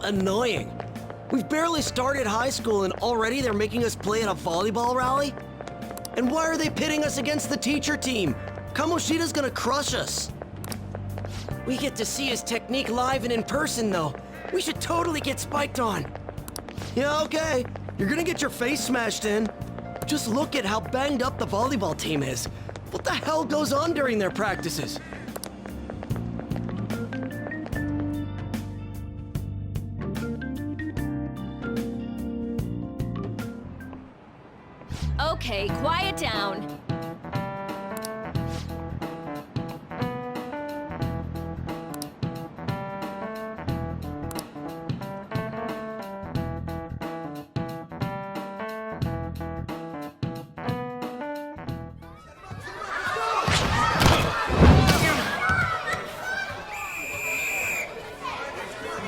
annoying. We've barely started high school and already they're making us play at a volleyball rally? And why are they pitting us against the teacher team? Kamoshida's gonna crush us. We get to see his technique live and in person, though. We should totally get spiked on. Yeah, okay. You're gonna get your face smashed in. Just look at how banged up the volleyball team is. What the hell goes on during their practices? Okay, quiet down.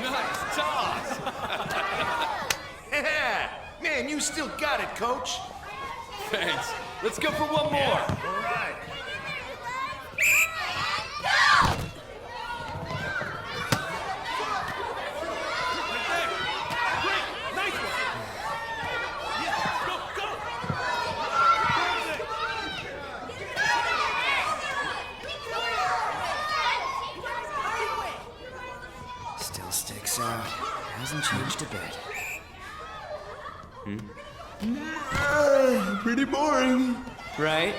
Nice toss! Yeah! Man, you still got it, coach. Thanks. Let's go for one more. All right. Still sticks out. Hasn't changed a bit. Pretty boring. Right?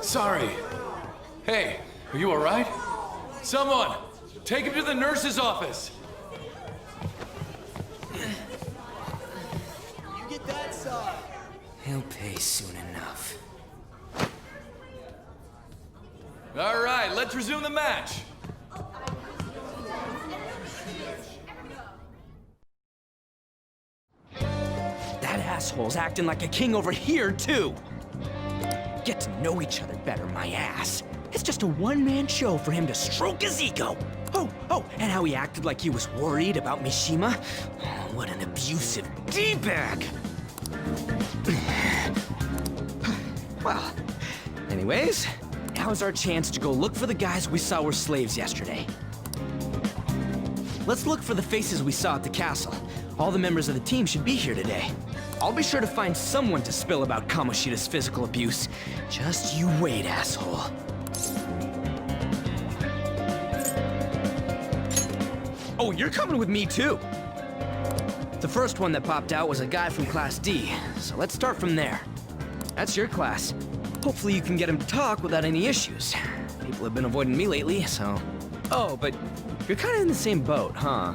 Sorry. Hey, are you all right? Someone, take him to the nurse's office. You get that side. He'll pay soon enough. All right, let's resume the match. That asshole's acting like a king over here, too. Get to know each other better, my ass. It's just a one-man show for him to stroke his ego. Oh, and how he acted like he was worried about Mishima. Oh, what an abusive D-bag. Well, anyways, now's our chance to go look for the guys we saw were slaves yesterday. Let's look for the faces we saw at the castle. All the members of the team should be here today. I'll be sure to find someone to spill about Kamoshida's physical abuse. Just you wait, asshole. Oh, you're coming with me too. The first one that popped out was a guy from Class D, so let's start from there. That's your class. Hopefully you can get him to talk without any issues. People have been avoiding me lately, so... Oh, but you're kind of in the same boat, huh?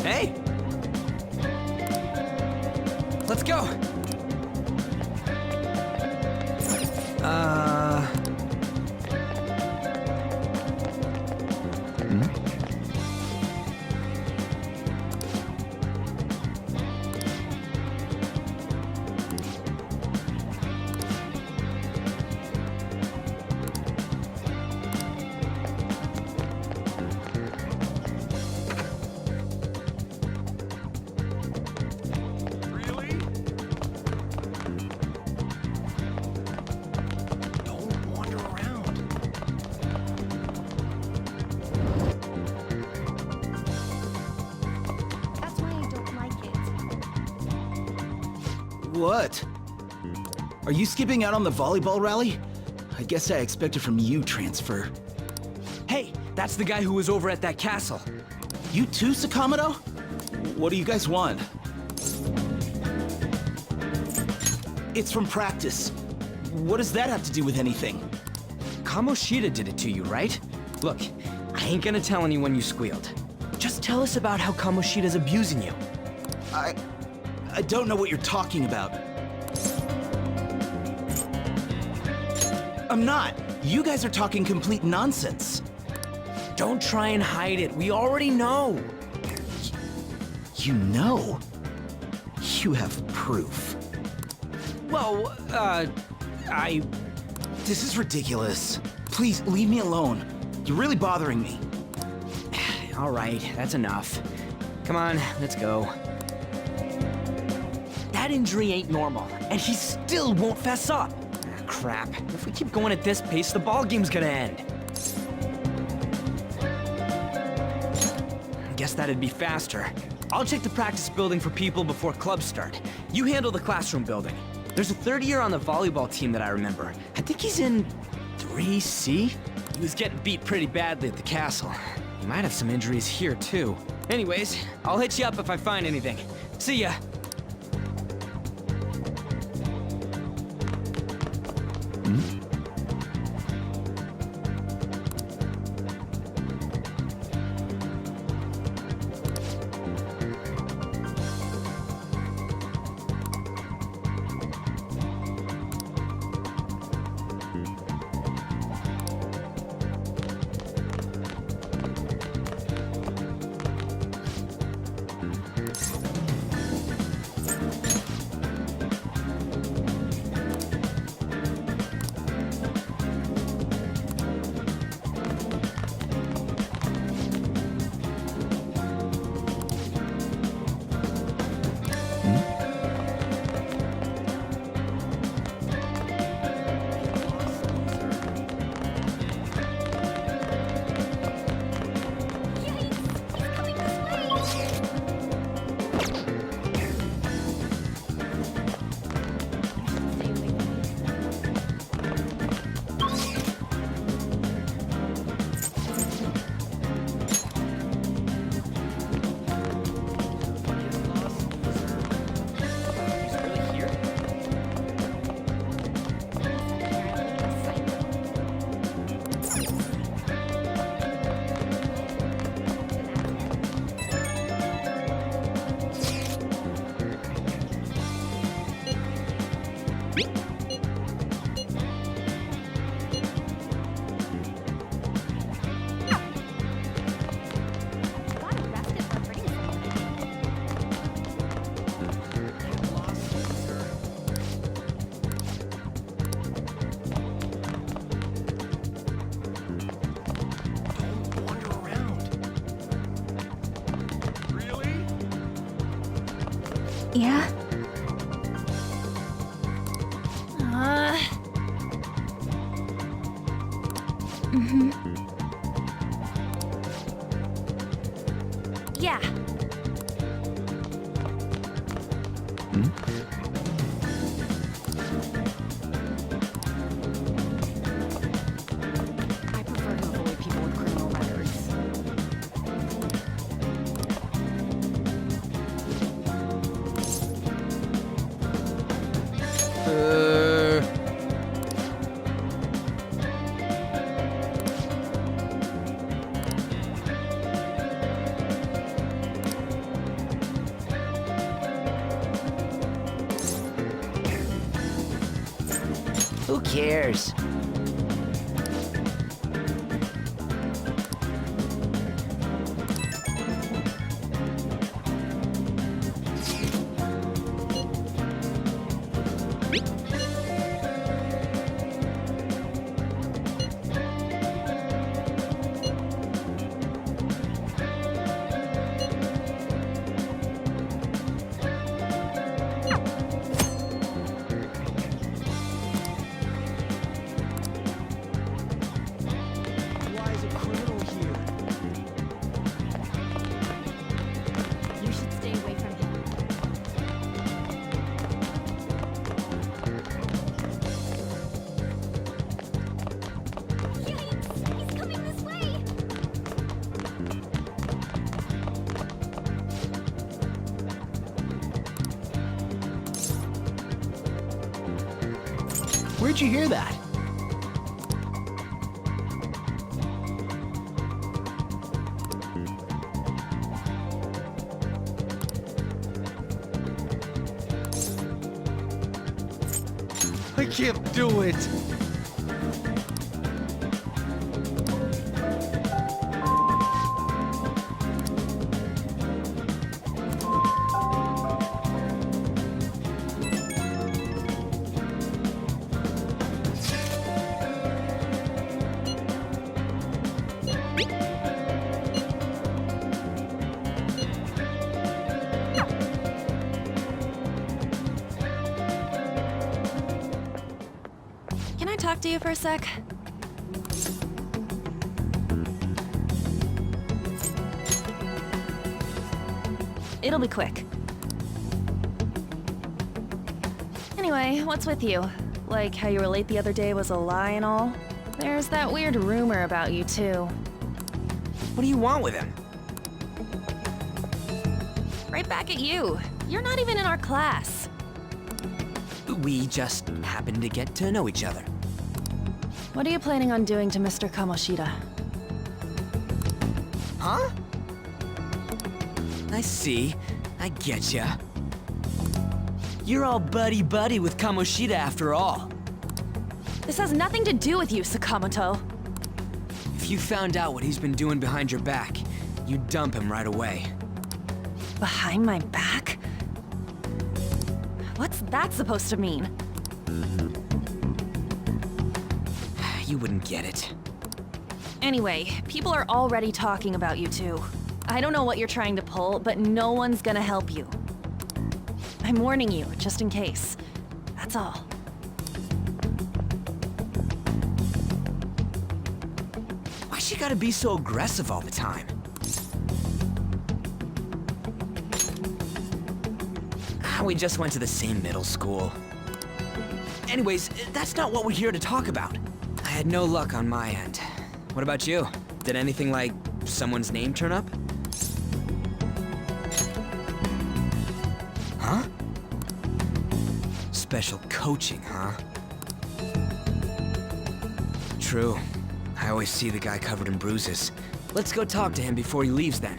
Hey! Let's go! What? Are you skipping out on the volleyball rally? I guess I expected from you, Transfer. Hey, that's the guy who was over at that castle. You too, Sakamoto? What do you guys want? It's from practice. What does that have to do with anything? Kamoshida did it to you, right? Look, I ain't gonna tell anyone you squealed. Just tell us about how Kamoshida's abusing you. I don't know what you're talking about. I'm not. You guys are talking complete nonsense. Don't try and hide it. We already know. You know? You have proof. Well, This is ridiculous. Please, leave me alone. You're really bothering me. All right, that's enough. Come on, let's go. That injury ain't normal, and he still won't fess up. Ah, crap. If we keep going at this pace, the ball game's gonna end. Guess that'd be faster. I'll check the practice building for people before clubs start. You handle the classroom building. There's a third year on the volleyball team that I remember. I think he's in 3C? He was getting beat pretty badly at the castle. He might have some injuries here, too. Anyways, I'll hit you up if I find anything. See ya. Yeah? Yeah. I prefer to avoid people with criminal records. Who cares? Why is a criminal here? You should stay away from him. Yikes! He's coming this way! Where'd you hear that? I can't do it. talk to you for a sec? It'll be quick. Anyway, what's with you? Like how you were late the other day was a lie and all? There's that weird rumor about you, too. What do you want with him? Right back at you. You're not even in our class. We just happened to get to know each other. What are you planning on doing to Mr. Kamoshida? Huh? I see. I getcha. You're all buddy-buddy with Kamoshida after all. This has nothing to do with you, Sakamoto. If you found out what he's been doing behind your back, you'd dump him right away. Behind my back? What's that supposed to mean? You wouldn't get it. Anyway, people are already talking about you two. I don't know what you're trying to pull, but no one's gonna help you. I'm warning you, just in case. That's all. Why she gotta be so aggressive all the time? We just went to the same middle school. Anyways, that's not what we're here to talk about. I had no luck on my end. What about you? Did anything like someone's name turn up? Huh? Special coaching, huh? True. I always see the guy covered in bruises. Let's go talk to him before he leaves then.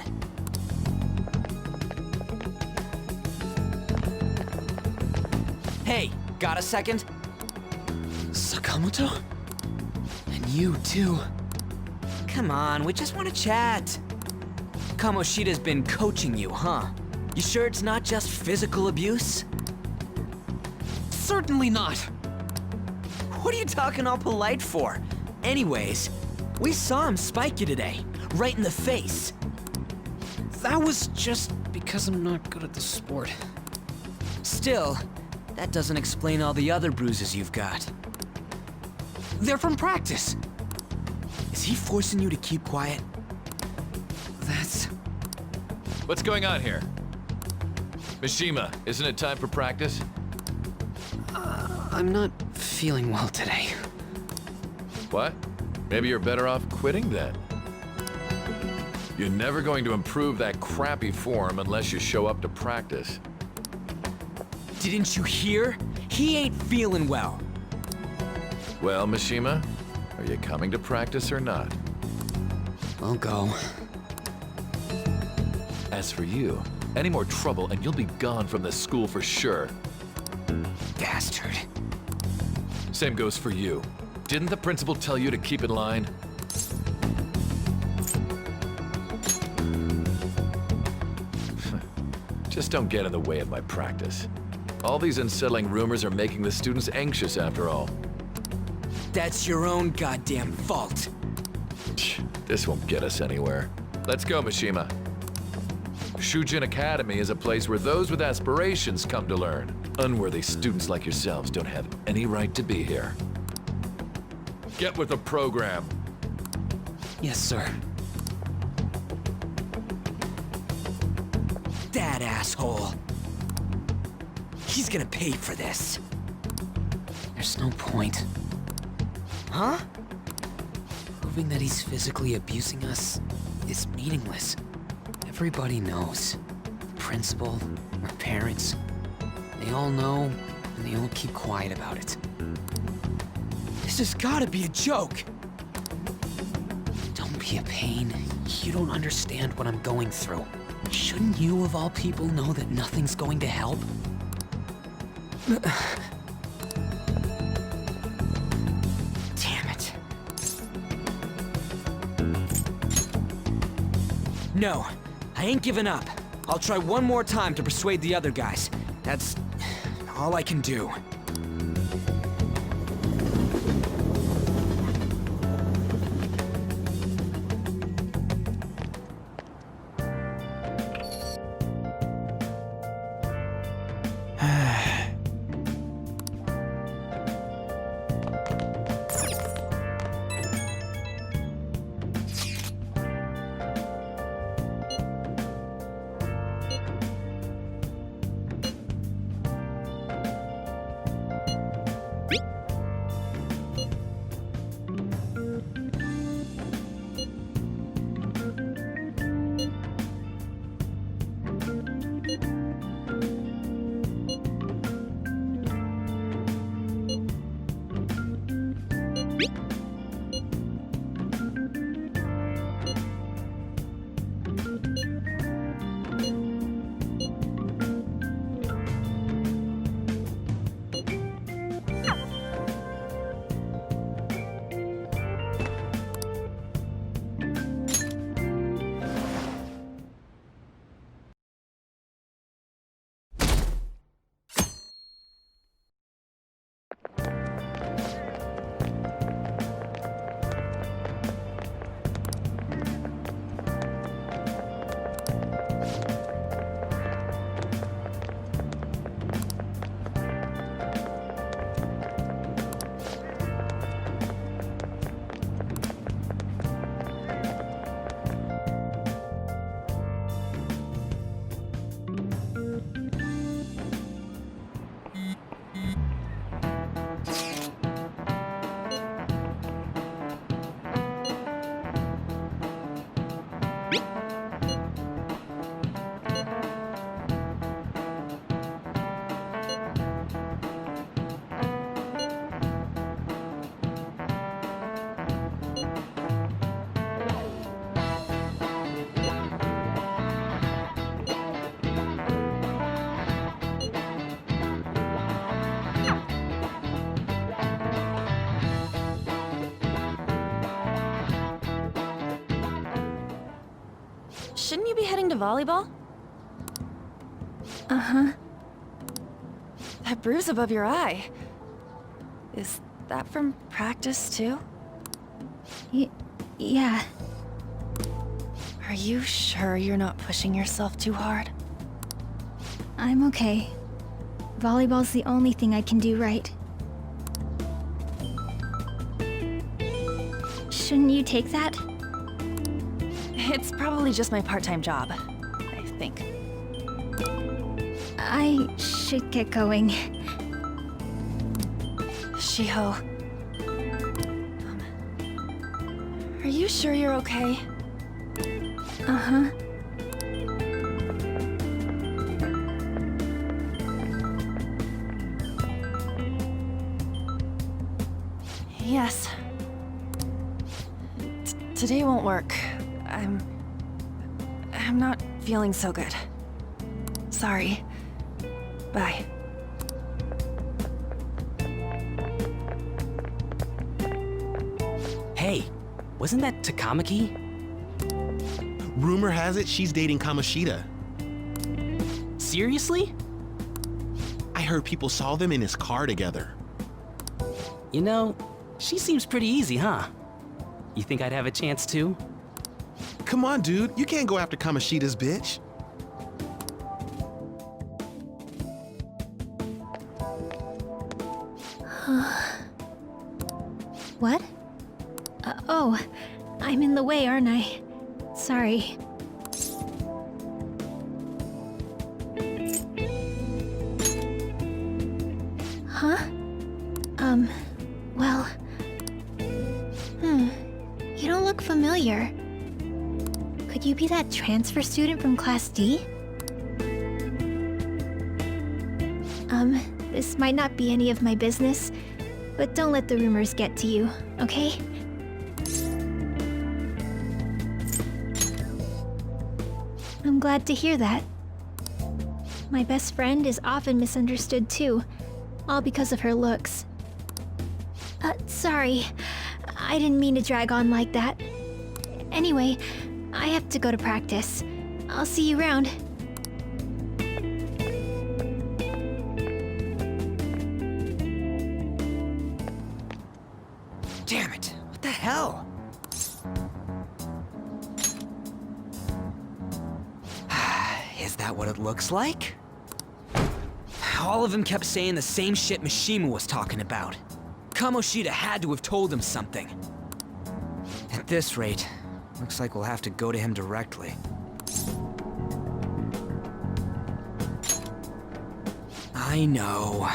Hey, got a second? Sakamoto? And you too. Come on, we just want to chat. Kamoshida's been coaching you, huh? You sure it's not just physical abuse? Certainly not. What are you talking all polite for? Anyways, we saw him spike you today, right in the face. That was just because I'm not good at the sport. Still, that doesn't explain all the other bruises you've got. They're from practice. Is he forcing you to keep quiet? That's... What's going on here? Mishima, isn't it time for practice? I'm not feeling well today. What? Maybe you're better off quitting then. You're never going to improve that crappy form unless you show up to practice. Didn't you hear? He ain't feeling well. Well, Mishima, are you coming to practice or not? I'll go. As for you, any more trouble and you'll be gone from this school for sure. Bastard. Same goes for you. Didn't the principal tell you to keep in line? Just don't get in the way of my practice. All these unsettling rumors are making the students anxious after all. That's your own goddamn fault. This won't get us anywhere. Let's go, Mishima. Shujin Academy is a place where those with aspirations come to learn. Unworthy students like yourselves don't have any right to be here. Get with the program. Yes, sir. That asshole. He's gonna pay for this. There's no point. Huh? Proving that he's physically abusing us is meaningless. Everybody knows. The principal, our parents, they all know, and they all keep quiet about it. This has gotta be a joke. Don't be a pain. You don't understand what I'm going through. Shouldn't you, of all people, know that nothing's going to help? Damn it. No, I ain't giving up. I'll try one more time to persuade the other guys. That's all I can do. Shouldn't you be heading to volleyball? Uh-huh. That bruise above your eye. Is that from practice, too? Yeah. Are you sure you're not pushing yourself too hard? I'm okay. Volleyball's the only thing I can do right. Shouldn't you take that? It's probably just my part-time job, I think. I should get going. Shiho. Are you sure you're okay? Uh-huh. Yes. Today won't work. I'm not feeling so good. Sorry. Bye. Hey, wasn't that Takamaki? Rumor has it she's dating Kamoshida. Seriously? I heard people saw them in his car together. You know, she seems pretty easy, huh? You think I'd have a chance too? Come on, dude. You can't go after Kamoshida's bitch. What? Oh, I'm in the way, aren't I? Sorry. Huh? Well... You don't look familiar. Could you be that transfer student from Class D? This might not be any of my business, but don't let the rumors get to you, okay? I'm glad to hear that. My best friend is often misunderstood too, all because of her looks. Sorry. I didn't mean to drag on like that. Anyway, I have to go to practice. I'll see you around. Damn it! What the hell? Is that what it looks like? All of them kept saying the same shit Mishima was talking about. Kamoshida had to have told him something. At this rate, looks like we'll have to go to him directly. I know.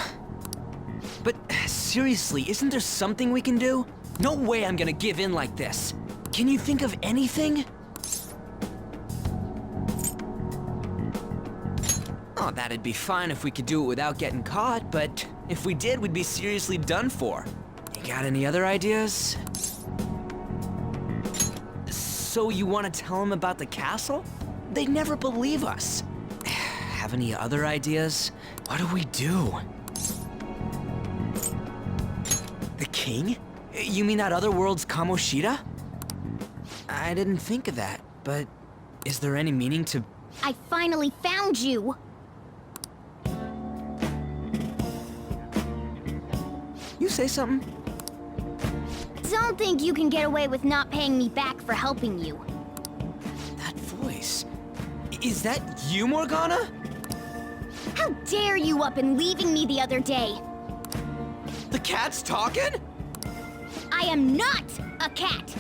But seriously, isn't there something we can do? No way I'm gonna give in like this. Can you think of anything? Oh, that'd be fine if we could do it without getting caught, but if we did, we'd be seriously done for. Got any other ideas? So you want to tell them about the castle? They'd never believe us. Have any other ideas? What do we do? The king? You mean that other world's Kamoshida? I didn't think of that, but is there any meaning to... I finally found you! You say something? Don't think you can get away with not paying me back for helping you. That voice... Is that you, Morgana? How dare you up and leaving me the other day? The cat's talking? I am not a cat!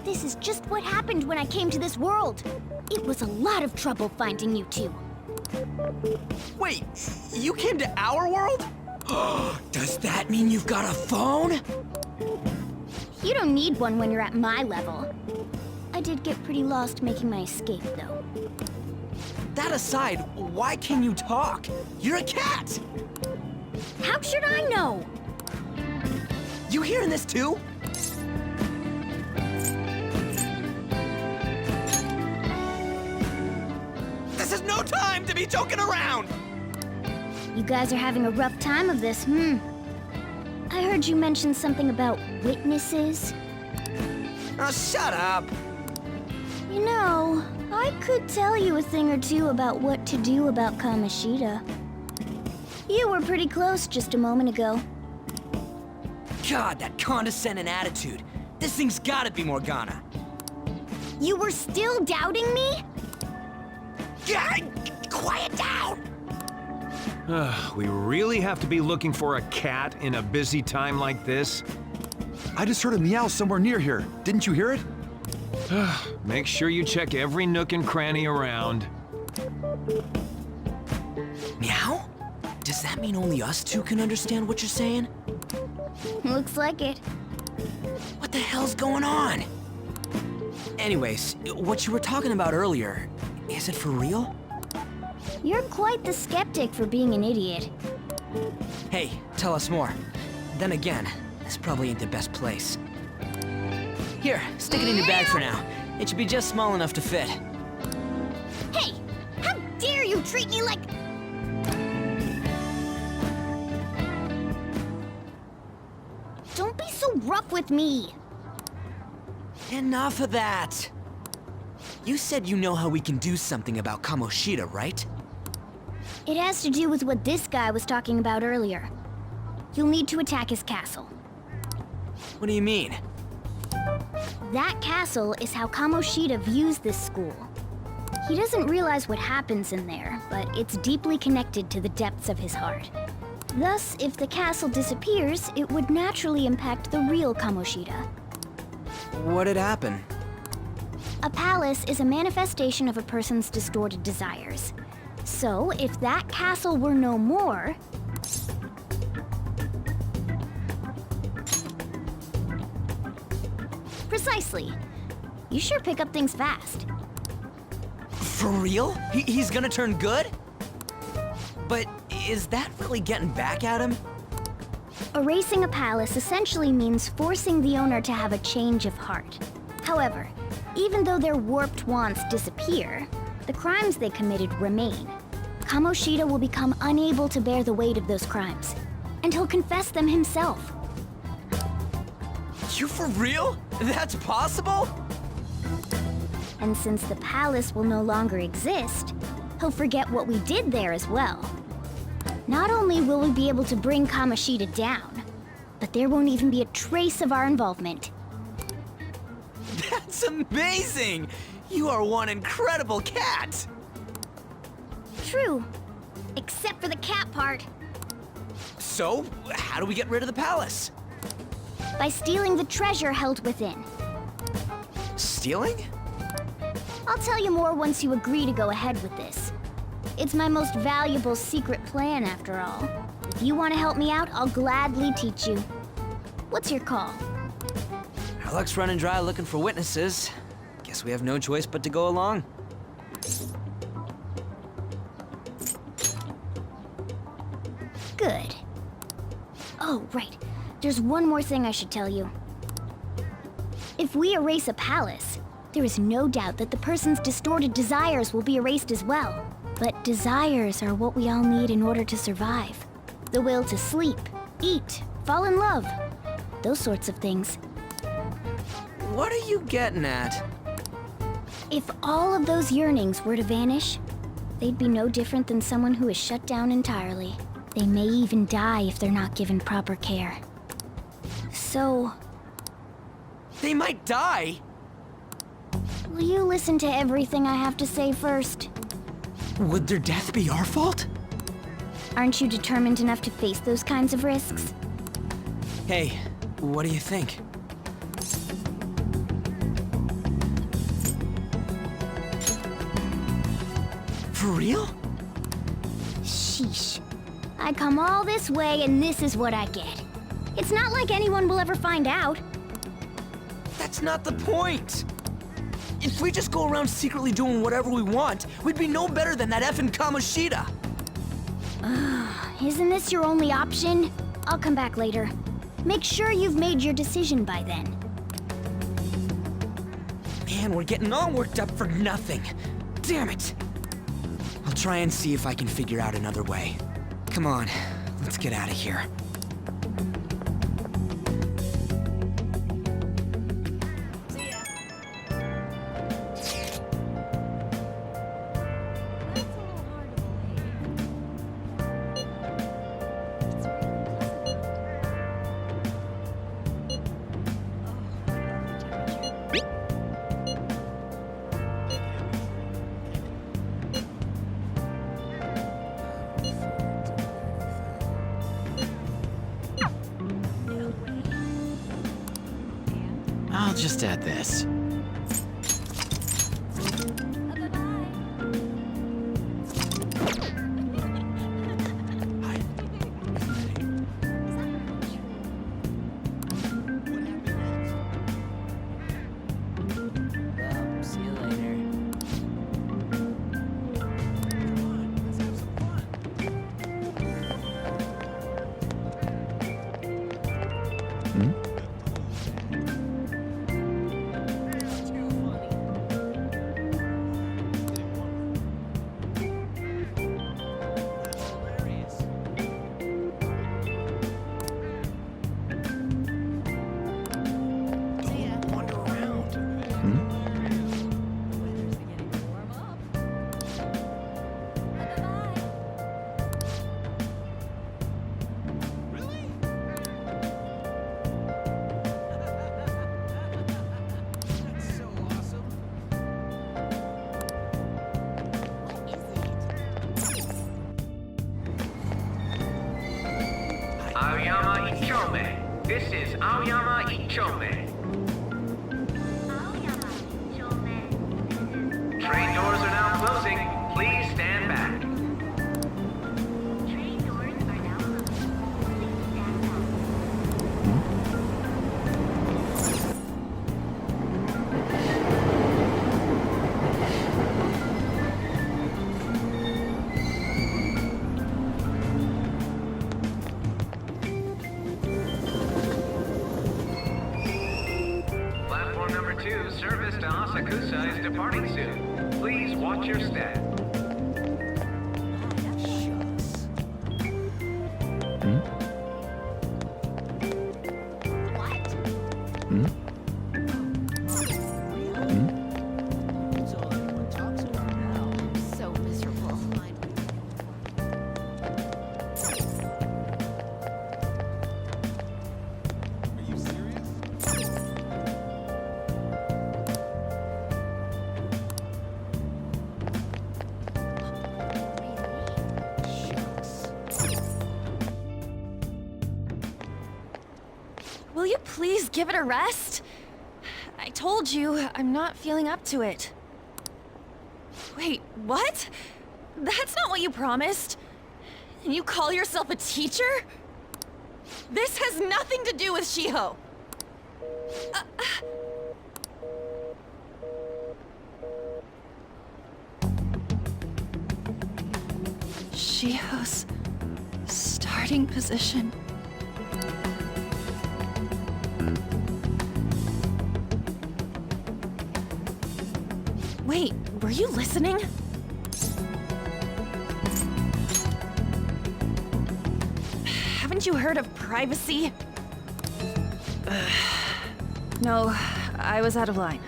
This is just what happened when I came to this world. It was a lot of trouble finding you two. Wait, you came to our world? Does that mean you've got a phone? You don't need one when you're at my level. I did get pretty lost making my escape, though. That aside, why can you talk? You're a cat! How should I know? You hearing this too? This is no time to be joking around! You guys are having a rough time of this, I heard you mention something about witnesses. Oh, shut up! You know, I could tell you a thing or two about what to do about Kamoshida. You were pretty close just a moment ago. God, that condescending attitude. This thing's gotta be Morgana. You were still doubting me? Quiet down! We really have to be looking for a cat in a busy time like this? I just heard a meow somewhere near here. Didn't you hear it? Make sure you check every nook and cranny around. Meow? Does that mean only us two can understand what you're saying? Looks like it. What the hell's going on? Anyways, what you were talking about earlier, is it for real? You're quite the skeptic for being an idiot. Hey, tell us more. Then again, this probably ain't the best place. Here, stick it in your bag for now. It should be just small enough to fit. Hey! How dare you treat me like... Don't be so rough with me! Enough of that! You said you know how we can do something about Kamoshida, right? It has to do with what this guy was talking about earlier. You'll need to attack his castle. What do you mean? That castle is how Kamoshida views this school. He doesn't realize what happens in there, but it's deeply connected to the depths of his heart. Thus, if the castle disappears, it would naturally impact the real Kamoshida. What'd happen? A palace is a manifestation of a person's distorted desires. So, if that castle were no more... Precisely. You sure pick up things fast. For real? He's gonna turn good? But is that really getting back at him? Erasing a palace essentially means forcing the owner to have a change of heart. However, even though their warped wants disappear, the crimes they committed remain. Kamoshida will become unable to bear the weight of those crimes, and he'll confess them himself. You for real? That's possible? And since the palace will no longer exist, he'll forget what we did there as well. Not only will we be able to bring Kamoshida down, but there won't even be a trace of our involvement. That's amazing! You are one incredible cat! True. Except for the cat part. So, how do we get rid of the palace? By stealing the treasure held within. Stealing? I'll tell you more once you agree to go ahead with this. It's my most valuable secret plan, after all. If you want to help me out, I'll gladly teach you. What's your call? Our luck's running dry looking for witnesses. Guess we have no choice but to go along. Good. Oh, right. there's one more thing I should tell you. If we erase a palace, there is no doubt that the person's distorted desires will be erased as well. But desires are what we all need in order to survive. The will to sleep, eat, fall in love. Those sorts of things. What are you getting at? If all of those yearnings were to vanish, they'd be no different than someone who is shut down entirely. They may even die if they're not given proper care. So, They might die! will you listen to everything I have to say first? Would their death be our fault? Aren't you determined enough to face those kinds of risks? Hey, what do you think? For real? Sheesh. I come all this way and this is what I get. It's not like anyone will ever find out. That's not the point! If we just go around secretly doing whatever we want, we'd be no better than that effing Kamoshida! Isn't this your only option? I'll come back later. Make sure you've made your decision by then. Man, we're getting all worked up for nothing. Damn it! I'll try and see if I can figure out another way. Come on, let's get out of here. I'll just add this. See you later. Aoyama Ichome. This is Aoyama Ichome. Train doors are now closing. Please stand back. Platform number 2, service to Asakusa is departing soon. Please watch your step. So miserable. Will you please give it a rest? I told you, I'm not feeling up to it. Wait, what? That's not what you promised. And you call yourself a teacher? This has nothing to do with Shiho. Shiho's starting position. Were you listening? Haven't you heard of privacy? No, I was out of line.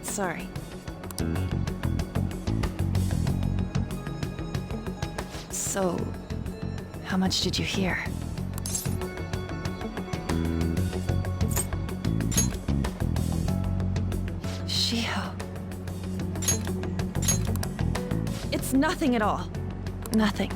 Sorry. So, how much did you hear? Shiho. It's nothing at all. Nothing.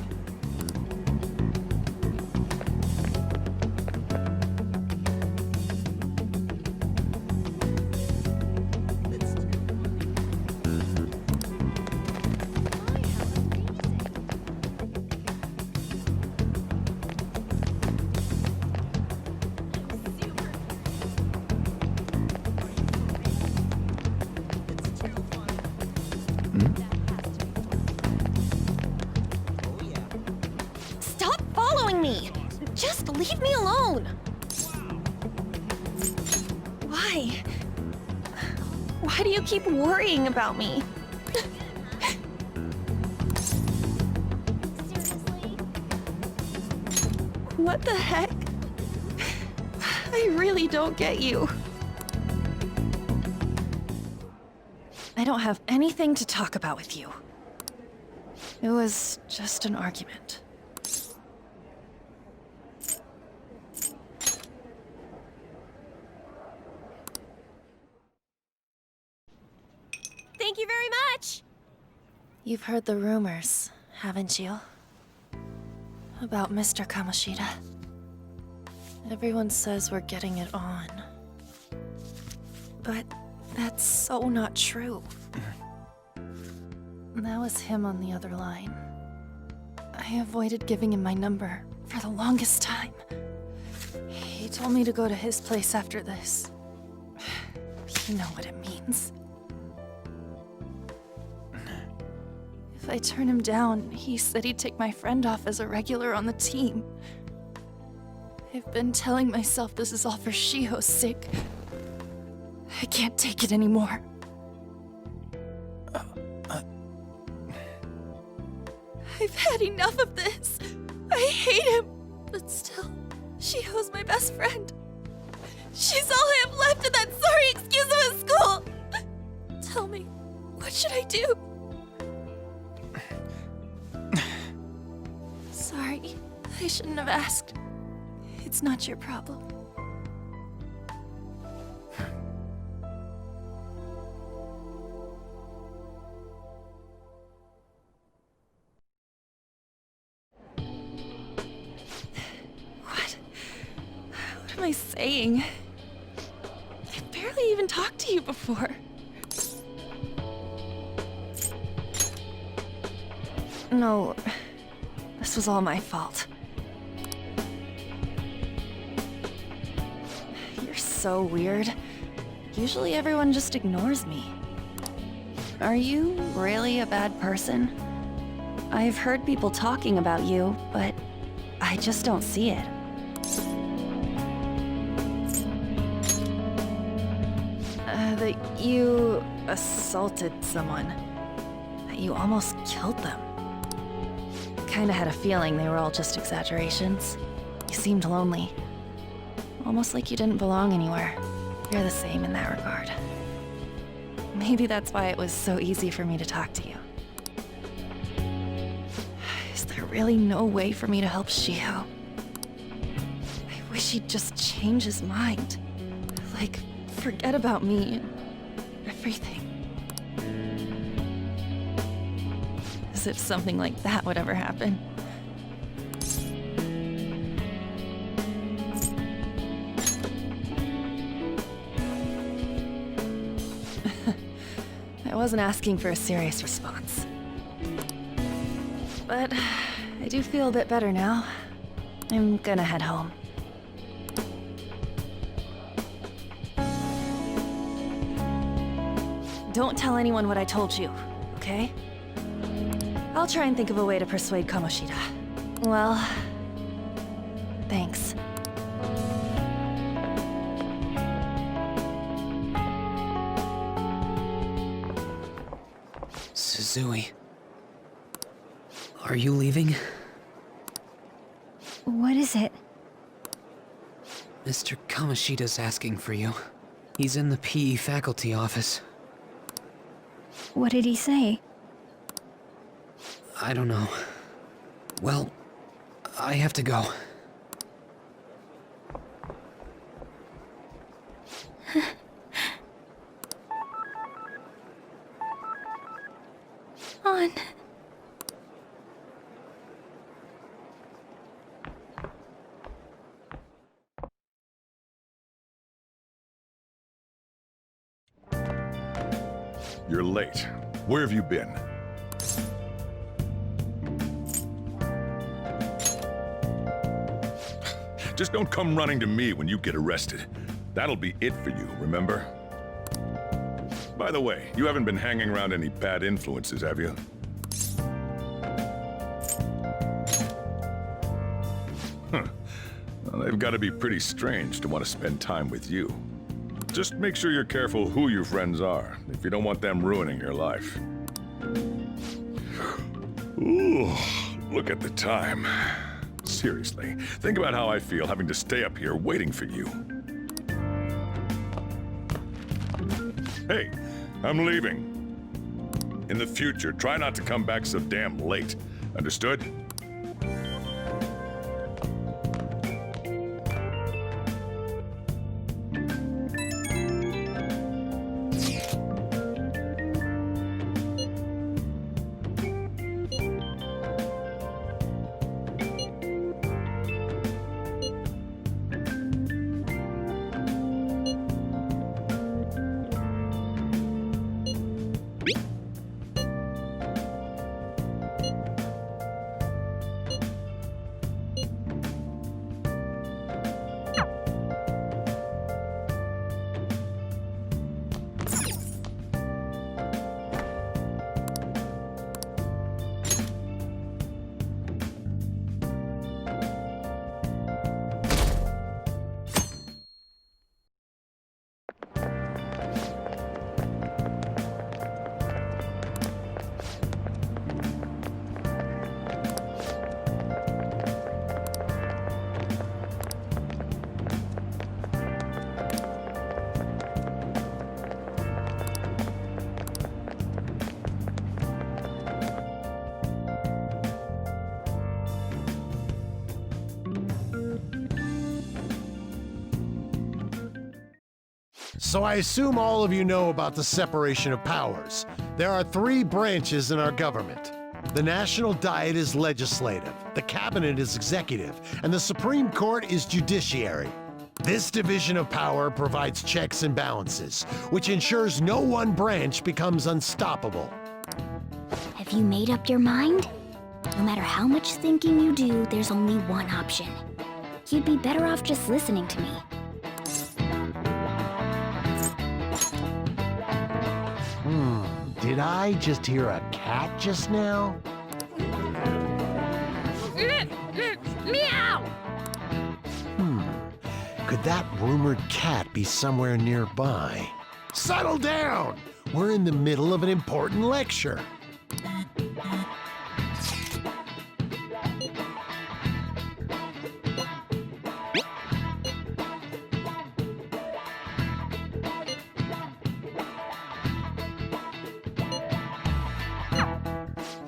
Stop following me! Just leave me alone! Why? Why do you keep worrying about me? What the heck? I really don't get you. I don't have anything to talk about with you. It was just an argument. Thank you very much! You've heard the rumors, haven't you? About Mr. Kamoshida. Everyone says we're getting it on. But that's so not true. That was him on the other line. I avoided giving him my number for the longest time. He told me to go to his place after this. You know what it means. If I turn him down, he said he'd take my friend off as a regular on the team. I've been telling myself this is all for Shiho's sake. I can't take it anymore. I've had enough of this. I hate him. But still, Shiho's my best friend. She's all I have left in that sorry excuse of a school. Tell me, what should I do? Sorry, I shouldn't have asked. It's not your problem. What am I saying? I've barely even talked to you before. No, this was all my fault. You're so weird. Usually everyone just ignores me. Are you really a bad person? I've heard people talking about you, but I just don't see it. That you assaulted someone. That you almost killed them. Kinda had a feeling they were all just exaggerations. You seemed lonely. Almost like you didn't belong anywhere. You're the same in that regard. Maybe that's why it was so easy for me to talk to you. Is there really no way for me to help Shiho? I wish he'd just change his mind. Like, forget about me and everything. As if something like that would ever happen. I wasn't asking for a serious response. But I do feel a bit better now. I'm gonna head home. Don't tell anyone what I told you, okay? I'll try and think of a way to persuade Kamoshida. Well, thanks. Suzui. Are you leaving? What is it? Mr. Kamoshida's asking for you. He's in the PE faculty office. What did he say? I don't know. Well, I have to go. On. You're late. Where have you been? Just don't come running to me when you get arrested. That'll be it for you, remember? By the way, you haven't been hanging around any bad influences, have you? Huh. Well, they've got to be pretty strange to want to spend time with you. Just make sure you're careful who your friends are, if you don't want them ruining your life. Ooh, look at the time. Seriously, think about how I feel having to stay up here waiting for you. Hey, I'm leaving. In the future, try not to come back so damn late. Understood? So I assume all of you know about the separation of powers. There are 3 branches in our government. The National Diet is legislative, the Cabinet is executive, and the Supreme Court is judiciary. This division of power provides checks and balances, which ensures no one branch becomes unstoppable. Have you made up your mind? No matter how much thinking you do, there's only one option. You'd be better off just listening to me. Did I just hear a cat just now? Meow! Could that rumored cat be somewhere nearby? Settle down! We're in the middle of an important lecture.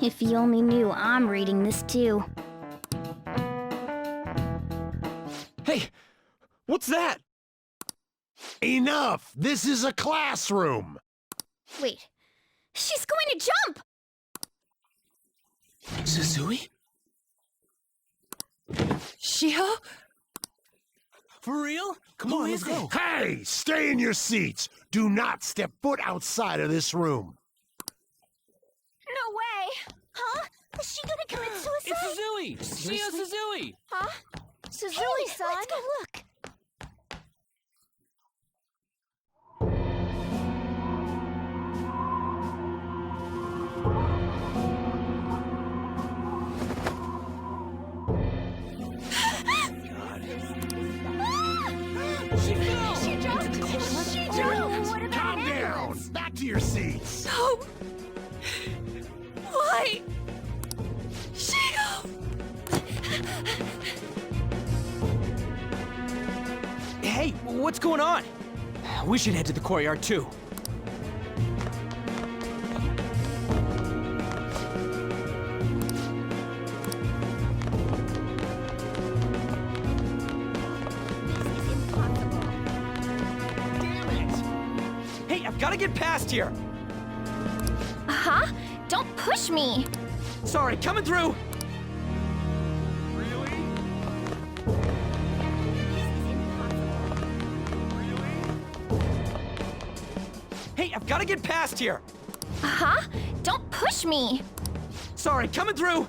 If you only knew I'm reading this too. Hey, what's that? Enough! This is a classroom! Wait, she's going to jump! Suzui? Shiho? For real? Come on, let's go. Hey, stay in your seats! Do not step foot outside of this room. No way! Huh? Is she gonna commit suicide? It's Suzui! Shio Suzui! Huh? Suzui-san? Let's go look. She jumped! Calm down! Back to your seats! No! What's going on? We should head to the courtyard too. Hey, I've got to get past here! Huh? Don't push me! Sorry, coming through! Hey, I've got to get past here! Huh? Don't push me! Sorry, coming through!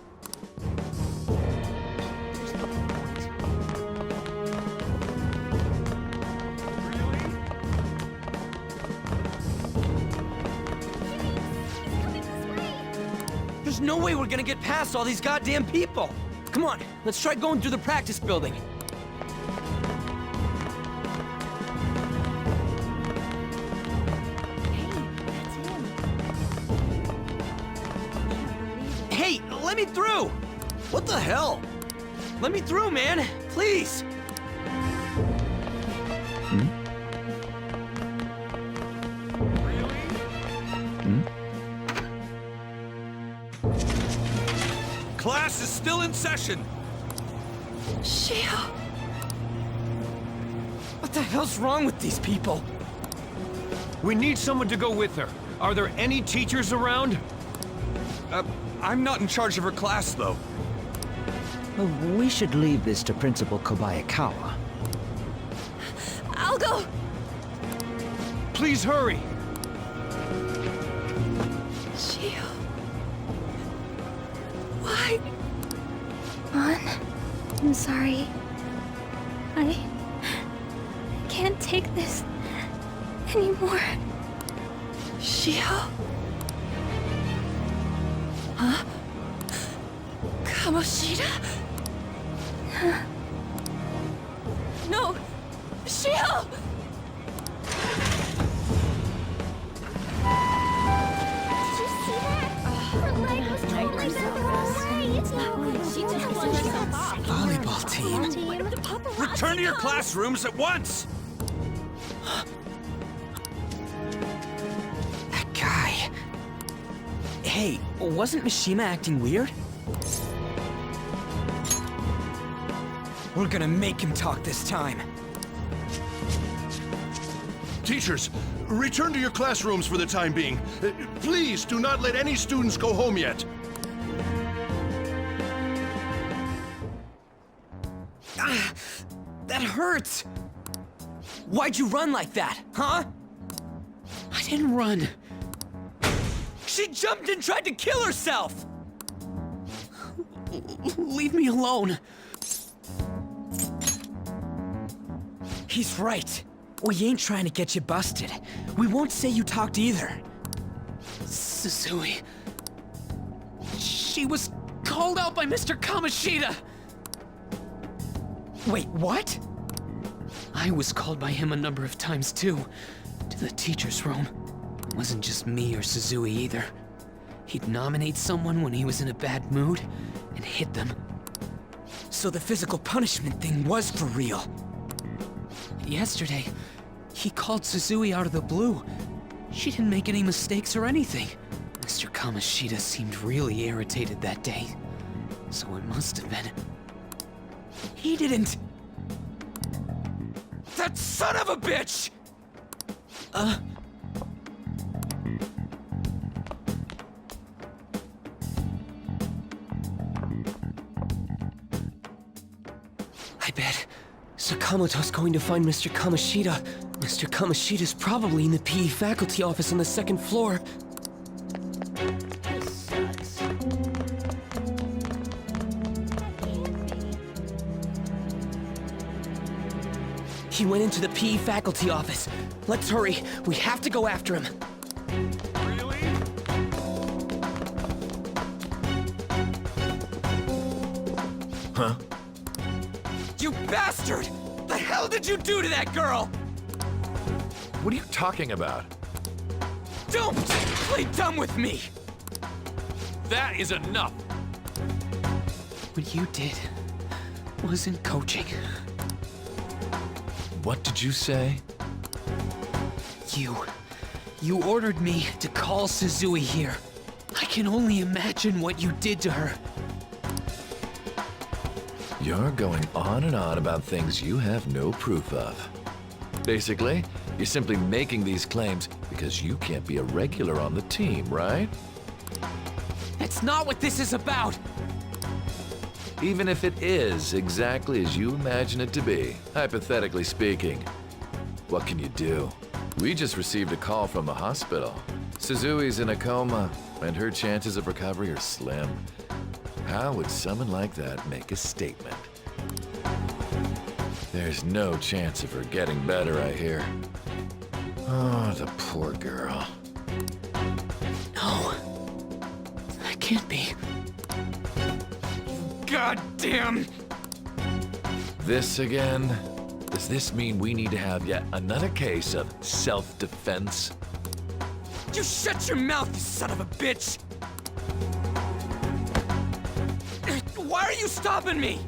There's no way we're gonna get past all these goddamn people! Come on, let's try going through the practice building. Hey, let me through! What the hell? Let me through, man! Please! Class is still in session. Shio! What the hell's wrong with these people? We need someone to go with her. Are there any teachers around? I'm not in charge of her class, though. Well, we should leave this to Principal Kobayakawa. I'll go! Please hurry. Shio... Why? Mom, I'm sorry. I can't take this anymore. Shio? Huh? Kamoshida? No! Shio! Did you see that? Her leg was totally bent the wrong way. It's not good. She just blew herself off. Volleyball team. Return to your classrooms at once! That guy... Hey, wasn't Mishima acting weird? We're gonna make him talk this time. Teachers, return to your classrooms for the time being. Please do not let any students go home yet. Ah, that hurts! Why'd you run like that, huh? I didn't run. She jumped and tried to kill herself! Leave me alone. He's right. We ain't trying to get you busted. We won't say you talked either. Suzui. She was called out by Mr. Kamoshida. Wait, what? I was called by him a number of times too, to the teacher's room. It wasn't just me or Suzui either. He'd nominate someone when he was in a bad mood and hit them. So the physical punishment thing was for real. Yesterday, he called Suzui out of the blue. She didn't make any mistakes or anything. Mr. Kamoshida seemed really irritated that day. So it must have been. He didn't... That son of a bitch! I bet Sakamoto's going to find Mr. Kamoshida. Mr. Kamoshida's probably in the PE faculty office on the second floor. He went into the PE faculty office. Let's hurry. We have to go after him. Huh? You bastard! The hell did you do to that girl? What are you talking about? Don't play dumb with me! That is enough! What you did wasn't coaching. What did you say? You ordered me to call Suzui here. I can only imagine what you did to her. You're going on and on about things you have no proof of. Basically, you're simply making these claims because you can't be a regular on the team, right? That's not what this is about! Even if it is exactly as you imagine it to be, hypothetically speaking, what can you do? We just received a call from the hospital. Suzui's in a coma, and her chances of recovery are slim. How would someone like that make a statement? There's no chance of her getting better, I hear. Oh, the poor girl. No. That can't be. God damn! This again? Does this mean we need to have yet another case of self-defense? You shut your mouth, you son of a bitch! Why are you stopping me?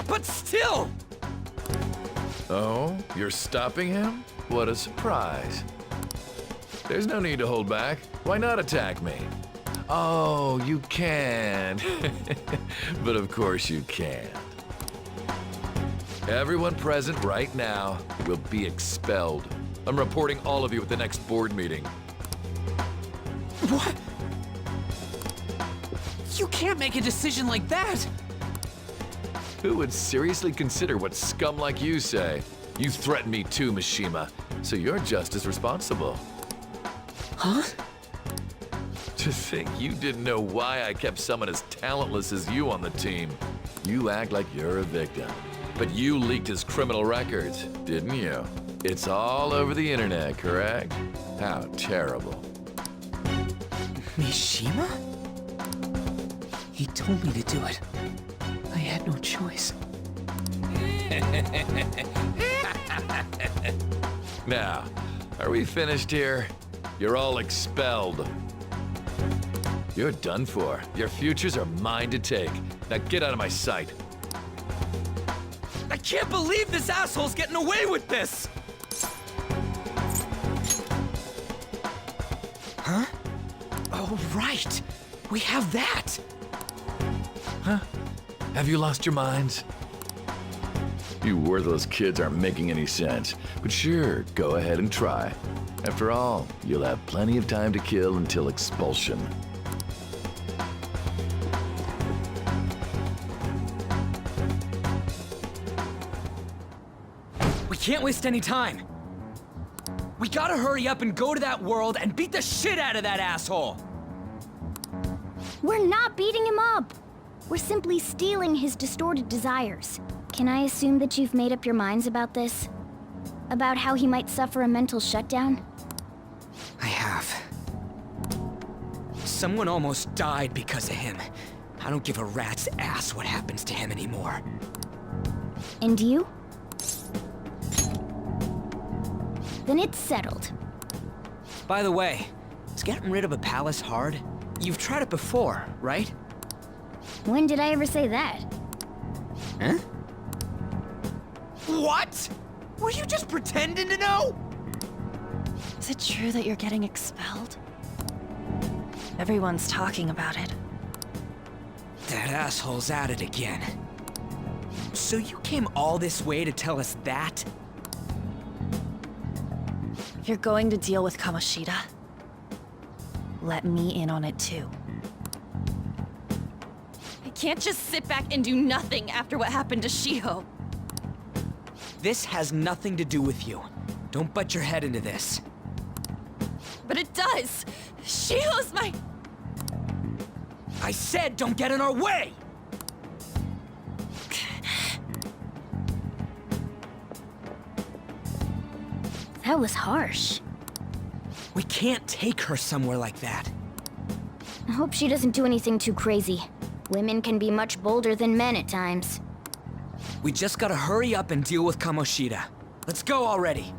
But still! Oh, you're stopping him? What a surprise. There's no need to hold back. Why not attack me? Oh, you can. But of course you can't. Everyone present right now will be expelled. I'm reporting all of you at the next board meeting. What? You can't make a decision like that! Who would seriously consider what scum like you say? You threatened me too, Mishima, so you're just as responsible. Huh? To think you didn't know why I kept someone as talentless as you on the team. You act like you're a victim. But you leaked his criminal records, didn't you? It's all over the internet, correct? How terrible. Mishima? He told me to do it. I had no choice. Now, are we finished here? You're all expelled. You're done for. Your futures are mine to take. Now get out of my sight. I can't believe this asshole's getting away with this! Huh? Oh, right. We have that. Huh? Have you lost your minds? You worthless kids aren't making any sense. But sure, go ahead and try. After all, you'll have plenty of time to kill until expulsion. We can't waste any time. We gotta hurry up and go to that world and beat the shit out of that asshole! We're not beating him up! We're simply stealing his distorted desires. Can I assume that you've made up your minds about this? About how he might suffer a mental shutdown? I have. Someone almost died because of him. I don't give a rat's ass what happens to him anymore. And you? Then it's settled. By the way, is getting rid of a palace hard? You've tried it before, right? When did I ever say that? Huh? What? Were you just pretending to know? Is it true that you're getting expelled? Everyone's talking about it. That asshole's at it again. So you came all this way to tell us that? If you're going to deal with Kamoshida, let me in on it too. I can't just sit back and do nothing after what happened to Shiho. This has nothing to do with you. Don't butt your head into this. But it does! Shiho's my... I said don't get in our way! That was harsh. We can't take her somewhere like that. I hope she doesn't do anything too crazy. Women can be much bolder than men at times. We just gotta hurry up and deal with Kamoshida. Let's go already.